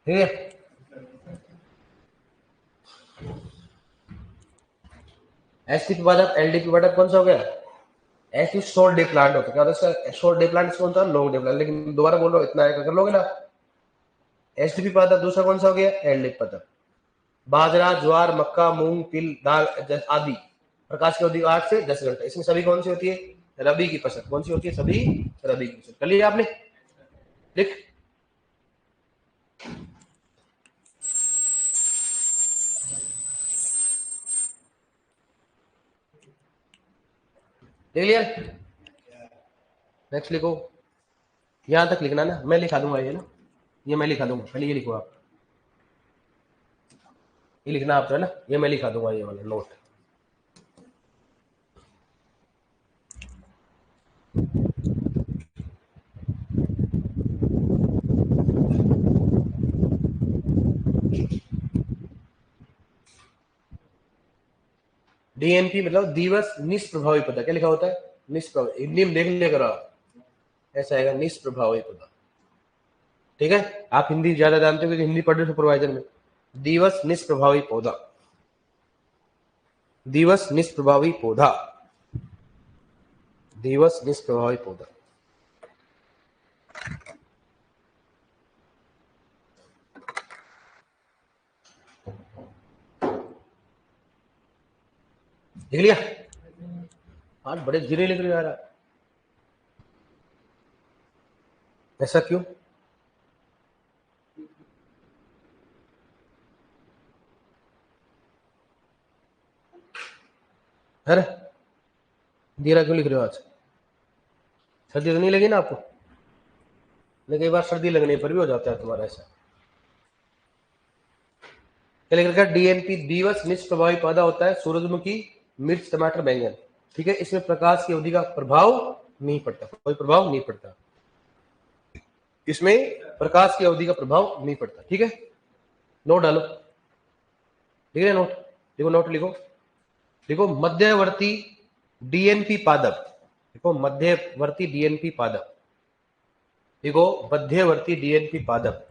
ठीक है, एसटीपी वादक एलडीपी वादक कौन सा हो गया? एस शॉर्ट डे प्लांट होता है, क्या होता है? शॉर्ट डे प्लांट कौन सा? Long day plant. लेकिन दोबारा बोलो, इतना कर लोगे ना। एसटीपी पादप दूसरा कौन सा हो गया? एलडीपी पादप। बाजरा, ज्वार, मक्का, मूंग, तिल, दाल आदि प्रकाश की अवधि 8 से 10 घंटे। इसमें सभी कौन सी होती है? रबी की फसल। कौन सी होती है? सभी रबी की फसल। कर लिया आपने? लिख। लिख लिया? नेक्स्ट लिखो। यहां तक लिखना ना, मैं लिखा दूंगा ये ना, ये मैं लिखा दूंगा। पहले ये लिखो आप, ये लिखना आपको है ना, ये मैं लिखा दूंगा ये वाला नोट। डीएनपी मतलब दिवस निष्प्रभावी पदार्थ। क्या लिखा होता है? निष्प्रभावी। हिंदी में देख लिया करो आप, ऐसा आएगा निष्प्रभावी पदार्थ। ठीक है, आप हिंदी ज्यादा जानते हो क्योंकि हिंदी पढ़ रहे सुपरवाइजर में। दिवस निष्प्रभावी पौधा, दिवस निष्प्रभावी पौधा, दिवस निष्प्रभावी पौधा। लिख लिया? आज बड़े धीरे लिख रहे हो यार, ऐसा क्यों? अरे धीरा क्यों लिख रहे हो आज? सर्दी तो नहीं लगी ना आपको? नहीं, कई बार सर्दी लगने पर भी हो जाता है तुम्हारा ऐसा। क्या लिख रखा है? डीएनपी दिवस निष्ठ प्रभावी पौधा होता है सूरजमुखी, मिर्च, टमाटर, बैंगन। ठीक है, इसमें प्रकाश की अवधि का प्रभाव नहीं पड़ता, कोई प्रभाव नहीं पड़ता, इसमें प्रकाश की अवधि का प्रभाव नहीं पड़ता। ठीक है, नोट डालो, ठीक है नोट, देखो नोट लिखो, देखो मध्यवर्ती डीएनपी पादप, देखो मध्यवर्ती डीएनपी पादप, देखो मध्यवर्ती डीएनपी पादप,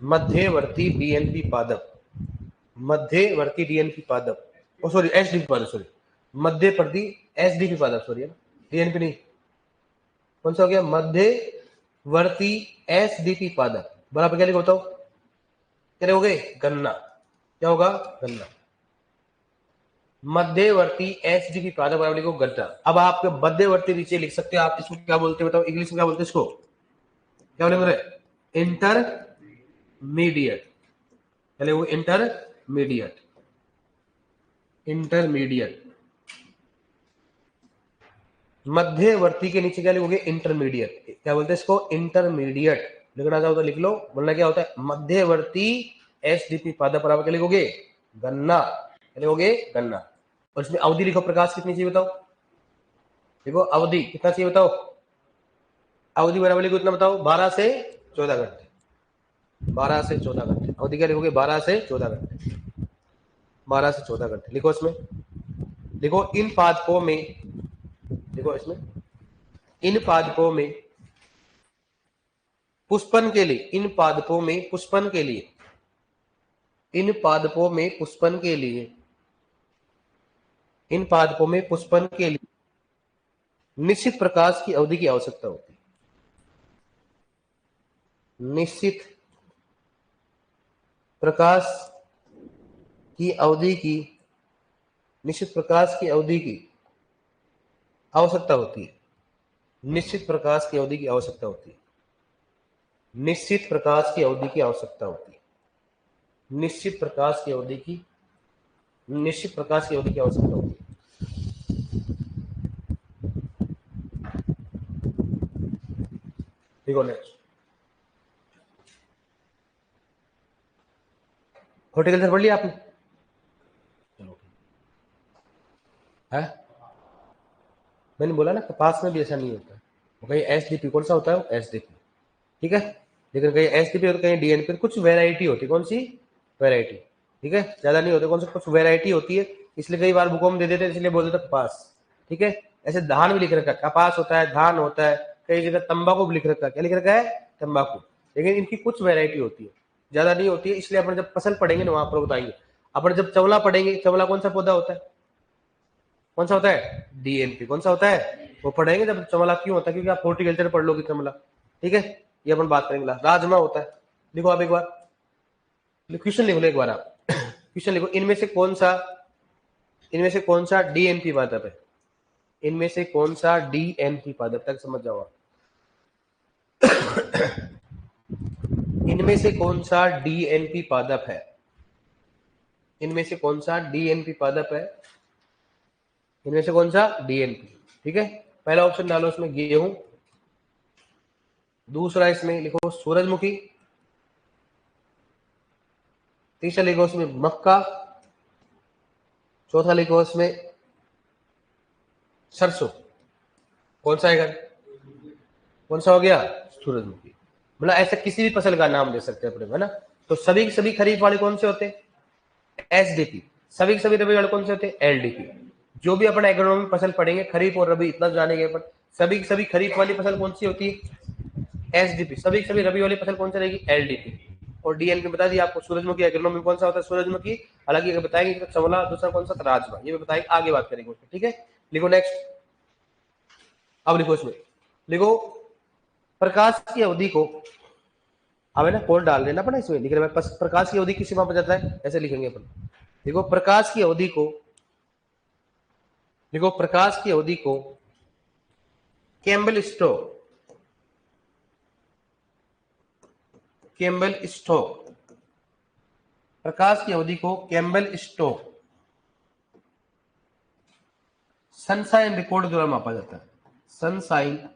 मध्यवर्ती डीएनपी पादप, मध्यवर्ती डीएनपी पादप, ओ सॉरी एसडीपी पादप, सॉरी मध्यवर्ती एसडीपी पादप, सॉरी डीएनपी नहीं, कौन सा हो गया? मध्यवर्ती एसडीपी पादप बराबर क्या लिखो बताओ? क्या लिखोगे? गन्ना। क्या होगा? गन्ना। मध्यवर्ती एसडीपी पादप बराबर लिखो गन्ना। अब आप मध्यवर्ती नीचे लिख सकते हो, आप इसको क्या बोलते हैं बताओ? इंग्लिश में क्या बोलते हैं इसको? क्या बोलेंगे? इंटरमीडिएट। चले वो इंटरमीडिएट, इंटरमीडिएट, मध्यवर्ती के नीचे क्या लिखोगे? इंटरमीडिएट। क्या बोलते हैं इसको? इंटरमीडिएट। लिखना चाहो तो लिख लो, बोलना क्या होता है? मध्यवर्ती एसडीपी पादप बराबर क्या लिखोगे? गन्ना। क्या लिखोगे? गन्ना। और इसमें अवधि लिखो, प्रकाश कितनी चाहिए बताओ? देखो अवधि कितना चाहिए बताओ? अवधि बराबर लिखो कितना बताओ? 12 से 14 घंटे, 12 से 14 घंटे। अवधि क्या लिखोगे? 12 से 14 घंटे, 12 से 14 घंटे लिखो। इसमें देखो इन पादपों में, देखो इसमें इन पादपों में पुष्पन के लिए, इन पादपों में पुष्पन के लिए, इन पादपों में पुष्पन के लिए, इन पादपों में पुष्पन के लिए निश्चित प्रकाश की अवधि की आवश्यकता होती है, निश्चित प्रकाश की अवधि की, निश्चित प्रकाश की अवधि की आवश्यकता होती है, निश्चित प्रकाश की अवधि की आवश्यकता होती है, निश्चित प्रकाश की अवधि की आवश्यकता होती है, निश्चित प्रकाश की अवधि की, निश्चित प्रकाश की अवधि की आवश्यकता होती है। देखो नेक्स्ट, हॉर्टिकल्चर पढ़ लिया आपने? चलो है, मैंने बोला ना कपास में भी ऐसा नहीं होता है, कहीं एसडीपी कौन सा होता है? एसडीपी। ठीक है, लेकिन कहीं एसडीपी और कहीं डीएनपी, कुछ वेराइटी होती है। कौन सी वेराइटी? ठीक है, ज्यादा नहीं होते, कौन सा कुछ वेराइटी होती है, इसलिए कई बार बुक में दे देते हैं, इसलिए बोल देते कपास। ठीक है, ऐसे धान भी लिख रखा है, कपास होता है, धान होता है, कई जगह तंबाकू भी लिख रखा है। क्या लिख रखा है? तंबाकू। लेकिन इनकी कुछ वेराइटी होती है, ज्यादा नहीं होती है, इसलिए अपन जब फसल पढ़ेंगे ना वहां पर बताएंगे। अपन जब चवला पढ़ेंगे, चवला कौन सा पौधा होता है? कौन सा होता है? डीएनपी। कौन सा होता है? वो पढ़ेंगे जब चमला क्यों होता है, क्योंकि आप हॉर्टिकल्चर पढ़ लोगे चमला। ठीक है, ये अपन बात करेंगे। राजमा होता है, देखो आप एक बार क्वेश्चन लिख लो, एक बार आप क्वेश्चन लिखो, इनमें से कौन सा डीएनपी पादप है? इनमें से कौन सा डीएनपी पादप, तक समझ जाओ आप। इनमें से कौन सा डीएनपी पादप है? इनमें से कौन सा डीएनपी पादप है? इनमें से कौन सा डीएनपी? ठीक है, पहला ऑप्शन डालो इसमें गेहूं, दूसरा इसमें लिखो सूरजमुखी, तीसरा लिखो उसमें मक्का, चौथा लिखो उसमें सरसों। कौन सा आएगा? कौन सा हो गया? सूरजमुखी। मतलब ऐसा किसी भी फसल का नाम दे सकते हैं अपने, है ना? तो सभी सभी खरीफ वाले कौन से होते हैं? एसडीपी। सभी सभी रबी वाले कौन से होते हैं? एलडीपी। जो भी अपन एग्रोनॉमी फसल पढ़ेंगे, खरीफ और रबी, इतना जानेंगे अपन। सभी सभी खरीफ वाली फसल कौन सी होती है? एसडीपी। सभी सभी रबी वाली फसल कौन सी रहेगी? एलडीपी। और डीएनपी बता दिया आपको, सूरजमुखी एग्रोनॉमी कौन सा होता है? सूरजमुखी। हालांकि अगर बताएंगे तो चमला, दूसरा कौन सा? राजमा। ये भी बताएंगे, आगे बात करेंगे। ठीक है, लिखो नेक्स्ट। अब लिखो इसमें, लिखो प्रकाश की अवधि को, अब है ना कोड डाल देना पड़ा इसमें, लिख रहे हैं प्रकाश की अवधि किस सीमा पर जाता है, ऐसे लिखेंगे अपन। देखो प्रकाश की अवधि को, देखो प्रकाश की अवधि को कैम्बल स्टोव, कैम्बल स्टोव, प्रकाश की अवधि को कैम्बल स्टोव सनसाइन रिकॉर्ड द्वारा मापा जाता है। Sunshine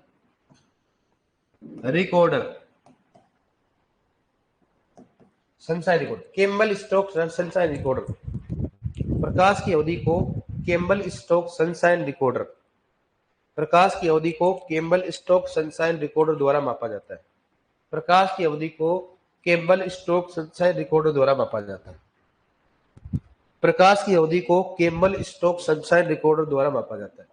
recorder, sunshine recorder, Campbell Stokes sunshine recorder, प्रकाश की अवधि को केम्बल स्टोक सनशाइन रिकॉर्डर, प्रकाश की अवधि को केम्बल स्टोक सनशाइन रिकॉर्डर द्वारा मापा जाता है। प्रकाश की अवधि को केम्बल स्टोक सनशाइन रिकॉर्डर द्वारा मापा जाता है। प्रकाश की अवधि को केम्बल स्टोक सनशाइन रिकॉर्डर द्वारा मापा जाता है।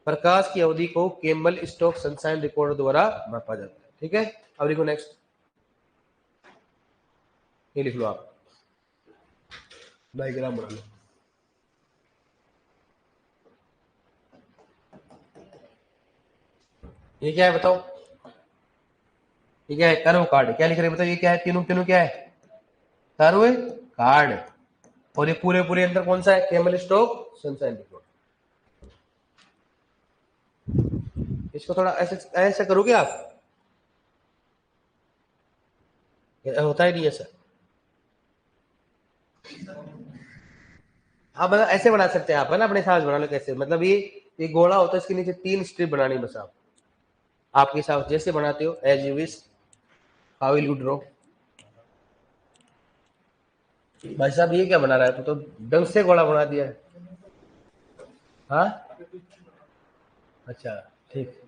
प्रकाश की अवधि को केम्बल स्टोक सनशाइन रिकॉर्डर द्वारा मापा जाता है। ठीक है, अब लिखो नेक्स्ट, ये लिख लो आप, डायग्राम बना लो। ये क्या है बताओ, ये क्या है? Curve card. क्या लिख रहे हैं बताओ, ये क्या है? तीनों तीनों क्या है? Curve card. और ये पूरे पूरे अंदर कौन सा है? केम्बल स्टोक सनशाइन रिकॉर्डर। इसको थोड़ा ऐसे ऐसे करोगे आप, होता ही नहीं ऐसा। आप मतलब ऐसे बना सकते हैं आप, है ना, अपने हिसाब से बना लो कैसे। मतलब ये गोला होता है, इसके नीचे 3 स्ट्रिप बनानी बस आप, आपके हिसाब से जैसे बनाते हो, as you wish, how will you draw. भाई साहब ये क्या बना रहा है? तो ढंग से गोला बना दिया है। हाँ, अच्छा, ठीक।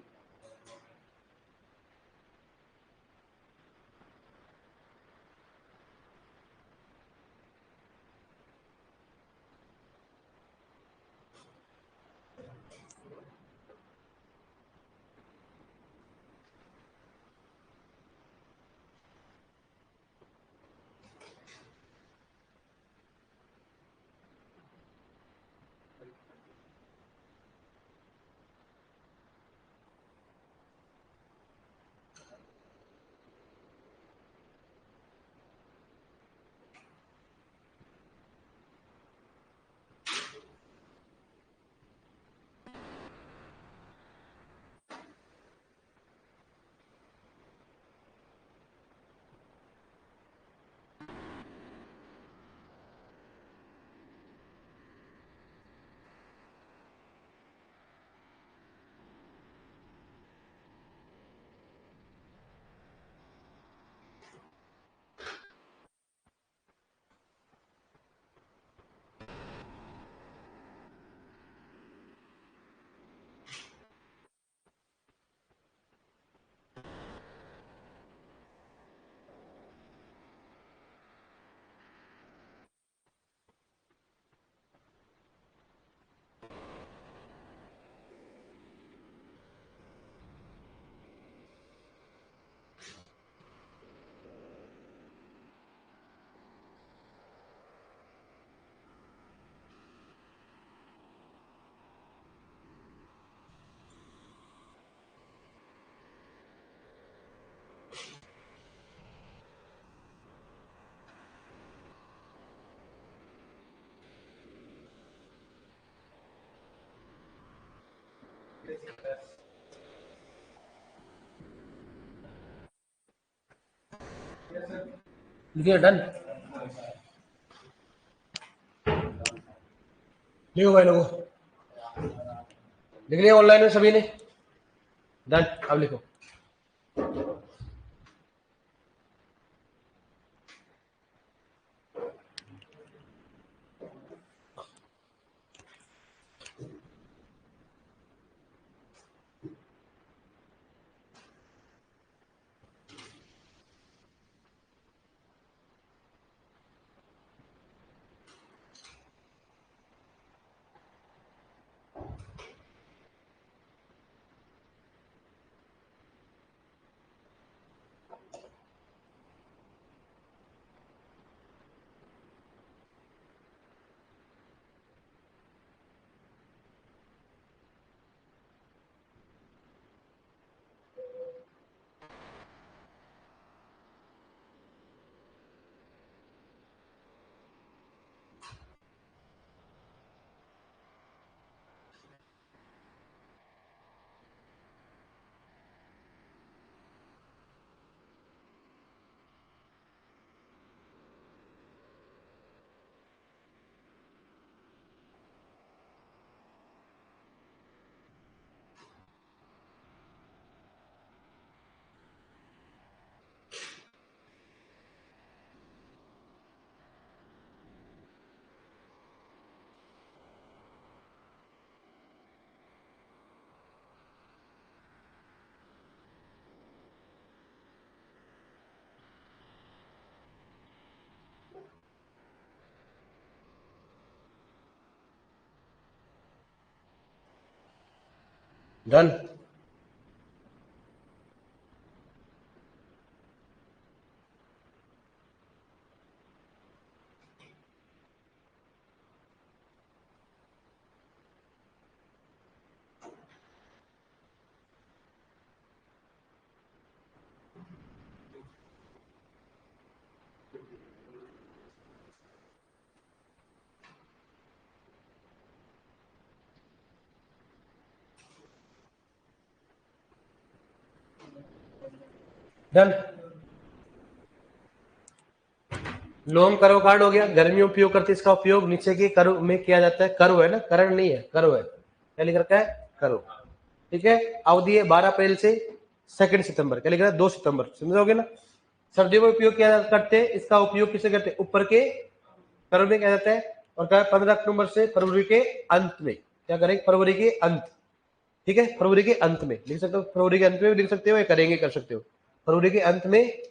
लिखिए डन। लिखो भाई लोगों, लिख लिया ऑनलाइन में सभी ने? डन, अब लिखो। डन। डन। लोम कर्व कार्ड हो गया, गर्मी में उपयोग करते इसका उपयोग नीचे के कर्व में किया जाता है। कर्व है ना, करण नहीं है, कर्व है। क्या लिख रखा है? कर्व। ठीक है। अवधि है 12 अप्रैल से 2 सितंबर। क्या लिख रहा है? 2 सितंबर। समझोगे ना। सर्दियों में उपयोग किया करते हैं, इसका उपयोग किसे करते हैं? ऊपर के कर्व में किया जाता है। और क्या 15 अक्टूबर से फरवरी के अंत में। क्या करेंगे? फरवरी के अंत। ठीक है, फरवरी के अंत में लिख सकते हो, फरवरी के अंत में भी लिख सकते हो, या करेंगे कर सकते हो। फरवरी के अंत में,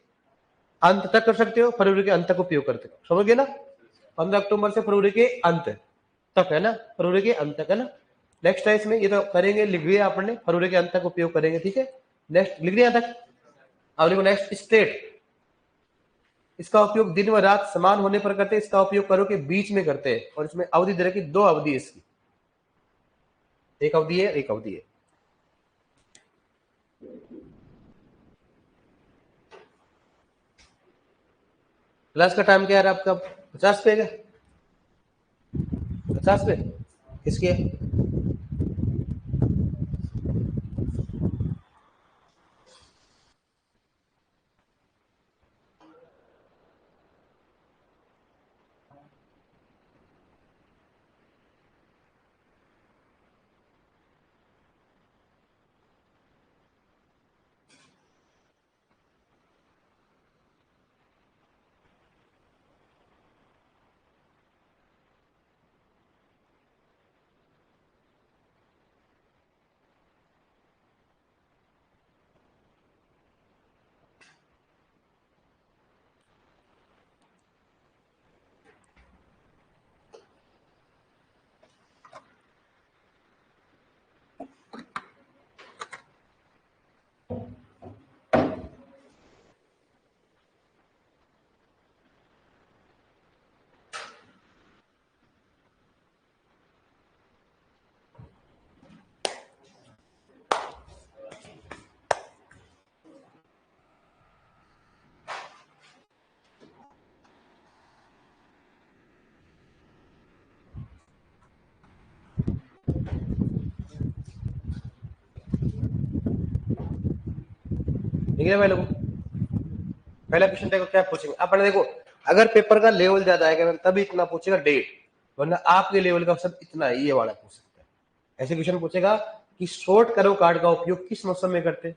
अंत तक कर सकते हो, फरवरी के अंत तक उपयोग करते हो। समझ गए ना। 15 अक्टूबर से फरवरी के अंत तक है ना, फरवरी के अंत तक है ना। नेक्स्ट है इसमें, ये तो करेंगे, लिख दिया आपने, फरवरी के अंत तक उपयोग करेंगे। ठीक है, नेक्स्ट लिख दिया तक। अब देखो नेक्स्ट, स्टेट। इसका उपयोग दिन व रात समान होने पर करते हैं, इसका उपयोग करो के बीच में करते हैं। और इसमें अवधि दे रखी, 2 अवधि है इसकी, एक अवधि है, एक अवधि है। क्लास का टाइम क्या है आपका? 50 पे है क्या? 50 पे किसकी है? ठीक है भाई लोगों, पहला क्वेश्चन देखो क्या पूछेंगे अपन। देखो, अगर पेपर का लेवल ज्यादा आएगा तभी इतना पूछेगा डेट, वरना आपके लेवल का सब इतना है, ये वाला पूछ सकता है। ऐसे क्वेश्चन पूछेगा कि शॉर्ट करो कार्ड का उपयोग किस मौसम में करते हैं,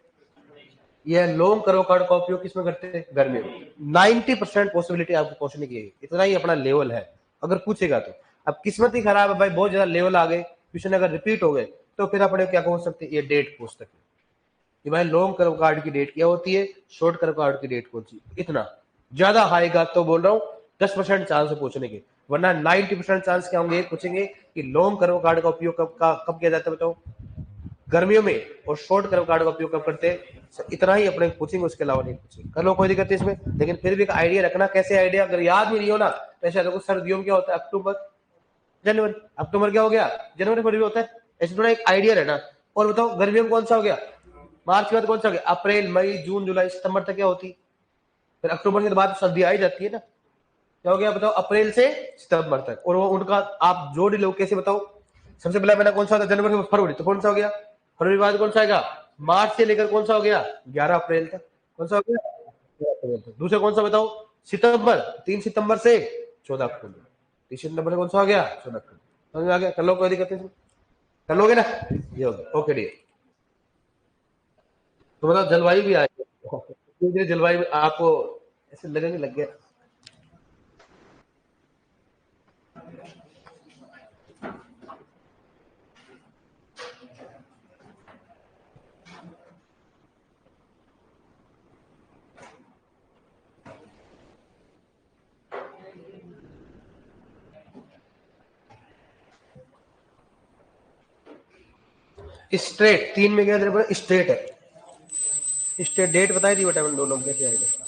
या लॉन्ग करो कार्ड का उपयोग किस में करते हैं? गर्मियों में। 90% पॉसिबिलिटी आपको पूछने की है, इतना ही अपना लेवल है अगर पूछेगा तो। अब किस्मत ही खराब है भाई, बहुत ज्यादा लेवल आ गए, क्वेश्चन अगर रिपीट हो गए तो फिर अपने क्या पूछ सकते हैं? ये डेट पूछ सकते हैं कि भाई लॉन्ग कर्व कार्ड की डेट क्या होती है, शॉर्ट कर्व कार्ड की डेट कौन सी। इतना ज्यादा आएगा तो बोल रहा हूँ 10% चांस है पूछने के, वरना 90% चांस क्या होंगे? पूछेंगे कि लॉन्ग कर्व कार्ड का उपयोग कब किया जाता है बताओ? गर्मियों में। और शॉर्ट कर्व कार्ड का उपयोग कब करते हैं? इतना ही अपने पूछेंगे, उसके अलावा नहीं पूछेंगे। कर लो, कोई दिक्कत नहीं इसमें, लेकिन फिर भी एक आइडिया रखना। कैसे आइडिया? अगर याद भी नहीं हो ना तो ऐसे देखो, सर्दियों में क्या होता है? अक्टूबर जनवरी। अक्टूबर क्या हो गया? जनवरी फरवरी होता है। ऐसे थोड़ा एक आइडिया रहना। और बताओ गर्मियों में कौन सा हो गया? मार्च के बाद कौन सा हो गया? अप्रैल मई जून जुलाई सितंबर तक क्या होती? फिर अक्टूबर के बाद सर्दी आ ही जाती है ना। क्या हो गया बताओ? अप्रैल से सितंबर तक। और वो उनका आप जोड़ लो, कैसे बताओ? सबसे पहला महीना कौन सा होता है? जनवरी फरवरी, तो कौन सा हो गया? फरवरी बाद कौन सा आएगा? मार्च से लेकर कौन सा हो गया? 11 अप्रैल तक। कौन सा हो गया? 11 अप्रैल तक। दूसरा कौन सा बताओ? सितंबर, 3 सितंबर से 14 अक्टूबर। 3 सितंबर से कौन सा हो गया? 14 अक्टूबर। समझ में आ गया? कर लो, कोई दिक्कत नहीं। कर लोगे ना? ये हो गया। Okay D. तो मतलब जलवायु भी आएगी धीरे धीरे, जलवायु आपको ऐसे लगेंगे, लग गया। स्ट्रेट, 3 में क्या स्ट्रेट है, स्ट्रेट डेट बताई थी बेटा दोनों में, कैसे आएगा?